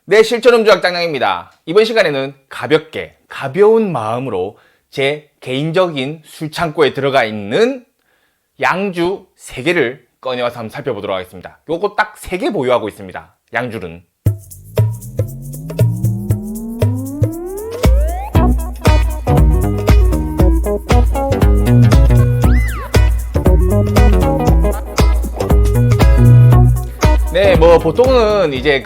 네, 실천음주학 짱냥입니다. 이번 시간에는 가벼운 마음으로 제 개인적인 술창고에 들어가 있는 양주 3개를 꺼내와서 한번 살펴보도록 하겠습니다. 요거 딱 3개 보유하고 있습니다. 양주는. 네, 뭐 보통은 이제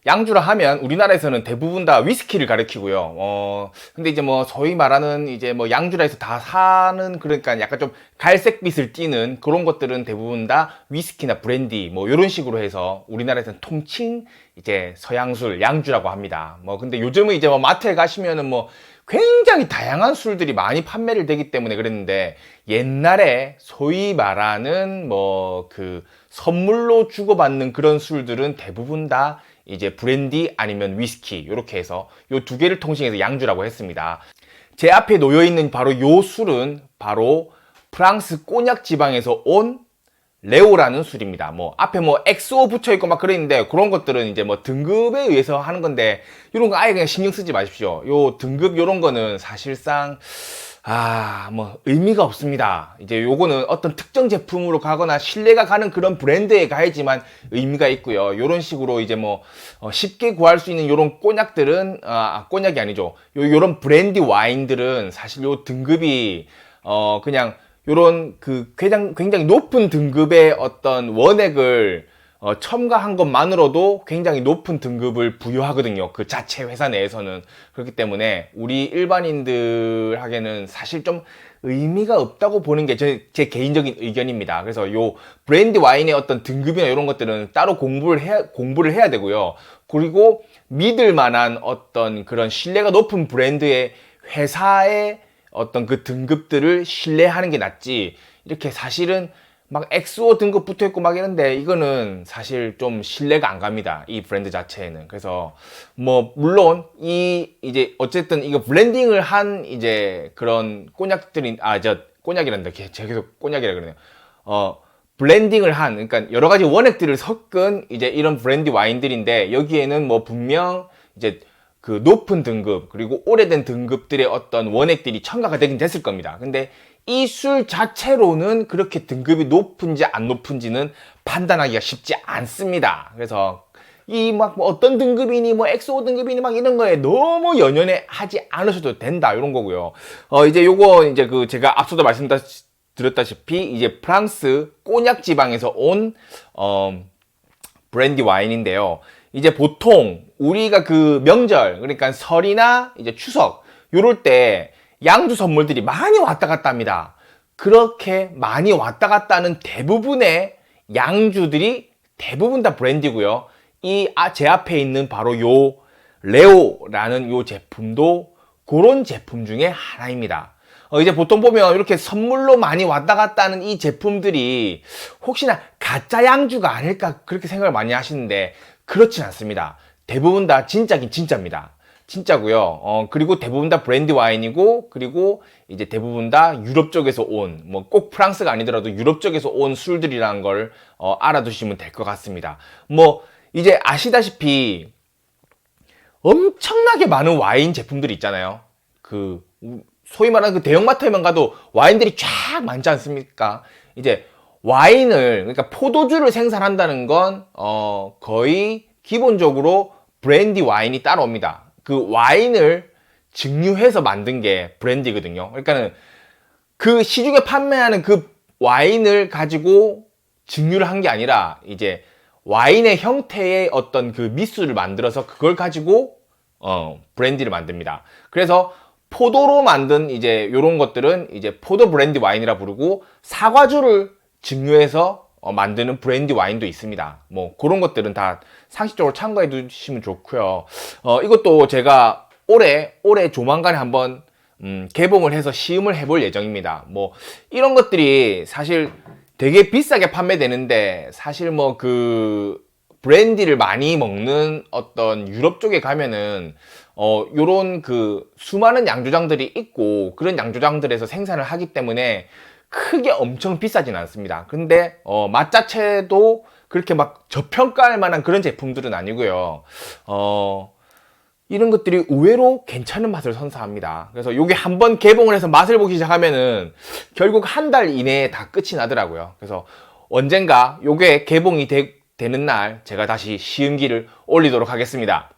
양주라 하면 우리나라에서는 대부분 다 위스키를 가리키고요. 근데 이제 뭐 소위 말하는 이제 뭐 양주라 해서 다 사는, 그러니까 약간 좀 갈색빛을 띠는 그런 것들은 대부분 다 위스키나 브랜디 뭐 이런 식으로 해서 우리나라에서는 통칭 이제 서양술 양주라고 합니다. 뭐 근데 요즘은 이제 뭐 마트에 가시면은 뭐 굉장히 다양한 술들이 많이 판매를 되기 때문에 그랬는데, 옛날에 소위 말하는 선물로 주고받는 그런 술들은 대부분 다 이제 브랜디 아니면 위스키, 이렇게 해서 요 2개를 통칭해서 양주라고 했습니다. 제 앞에 놓여 있는 바로 요 술은 바로 프랑스 꼬냑 지방에서 온 레오라는 술입니다. 뭐 앞에 뭐 엑소 붙여 있고 막 그랬는데, 그런 것들은 이제 뭐 등급에 의해서 하는 건데, 이런 거 아예 그냥 신경 쓰지 마십시오. 요 등급 요런 거는 사실상 뭐 의미가 없습니다. 이제 요거는 어떤 특정 제품으로 가거나 신뢰가 가는 그런 브랜드에 가야지만 의미가 있고요. 요런 식으로 이제 쉽게 구할 수 있는 요런 꼬냑들은 꼬냑이 아니죠. 요런 브랜디 와인들은 사실 요 등급이 그냥 요런 굉장히 높은 등급의 어떤 원액을 첨가한 것만으로도 굉장히 높은 등급을 부여하거든요. 그 자체 회사 내에서는. 그렇기 때문에 우리 일반인들에게는 사실 좀 의미가 없다고 보는 게 제 개인적인 의견입니다. 그래서 요 브랜디 와인의 어떤 등급이나 이런 것들은 따로 공부를 해야 되고요. 그리고 믿을 만한 어떤 그런 신뢰가 높은 브랜드의 회사의 어떤 그 등급들을 신뢰하는 게 낫지, 이렇게 사실은 막 엑소 등급 붙어 있고 막 이런데, 이거는 사실 좀 신뢰가 안 갑니다. 이 브랜드 자체에는. 그래서 물론 이제 어쨌든 이거 블렌딩을 한 이제 그런 꼬냑들이, 꼬냑이란다. 제가 계속 꼬냑이라 그러네요. 블렌딩을 한, 그러니까 여러 가지 원액들을 섞은 이제 이런 브랜디 와인들인데, 여기에는 분명 이제 그 높은 등급 그리고 오래된 등급들의 어떤 원액들이 첨가가 되긴 됐을 겁니다. 근데 이 술 자체로는 그렇게 등급이 높은지 안 높은지는 판단하기가 쉽지 않습니다. 그래서 어떤 등급이니 엑소 등급이니 이런 거에 너무 연연해 하지 않으셔도 된다, 이런 거고요. 이제 요거 이제 제가 앞서도 말씀드렸다시피 이제 프랑스 꼬냑 지방에서 온 브랜디 와인인데요. 이제 보통 우리가 명절, 그러니까 설이나 이제 추석 요럴 때 양주 선물들이 많이 왔다 갔다 합니다. 그렇게 많이 왔다 갔다 하는 대부분의 양주들이 대부분 다 브랜디고요. 제 앞에 있는 바로 요 레오라는 요 제품도 그런 제품 중에 하나입니다. 이제 보통 보면 이렇게 선물로 많이 왔다 갔다 하는 이 제품들이 혹시나 가짜 양주가 아닐까 그렇게 생각을 많이 하시는데, 그렇진 않습니다. 대부분 다 진짜긴 진짜입니다. 진짜고요. 그리고 대부분 다 브랜디 와인이고, 그리고 이제 대부분 다 유럽 쪽에서 온, 꼭 프랑스가 아니더라도 유럽 쪽에서 온 술들이라는 걸 알아두시면 될 것 같습니다. 이제 아시다시피 엄청나게 많은 와인 제품들이 있잖아요. 소위 말하는 대형마트에만 가도 와인들이 쫙 많지 않습니까? 이제 와인을, 그러니까 포도주를 생산한다는 건 거의 기본적으로 브랜디 와인이 따라옵니다. 그 와인을 증류해서 만든 게 브랜디거든요. 그러니까는 그 시중에 판매하는 그 와인을 가지고 증류를 한 게 아니라 이제 와인의 형태의 어떤 그 미술을 만들어서 그걸 가지고 브랜디를 만듭니다. 그래서 포도로 만든 이제 요런 것들은 이제 포도 브랜디 와인이라 부르고, 사과주를 증류해서 만드는 브랜디 와인도 있습니다. 그런 것들은 다 상식적으로 참고해 두시면 좋고요. 이것도 제가 올해 조만간에 한번 개봉을 해서 시음을 해볼 예정입니다. 이런 것들이 사실 되게 비싸게 판매되는데, 사실 브랜디를 많이 먹는 어떤 유럽 쪽에 가면은 요런 수많은 양조장들이 있고, 그런 양조장들에서 생산을 하기 때문에 크게 엄청 비싸진 않습니다. 근데 맛 자체도 그렇게 막 저평가할 만한 그런 제품들은 아니고요. 이런 것들이 의외로 괜찮은 맛을 선사합니다. 그래서 요게 한번 개봉을 해서 맛을 보기 시작하면은 결국 한 달 이내에 다 끝이 나더라고요. 그래서 언젠가 요게 개봉이 되는 날 제가 다시 시음기를 올리도록 하겠습니다.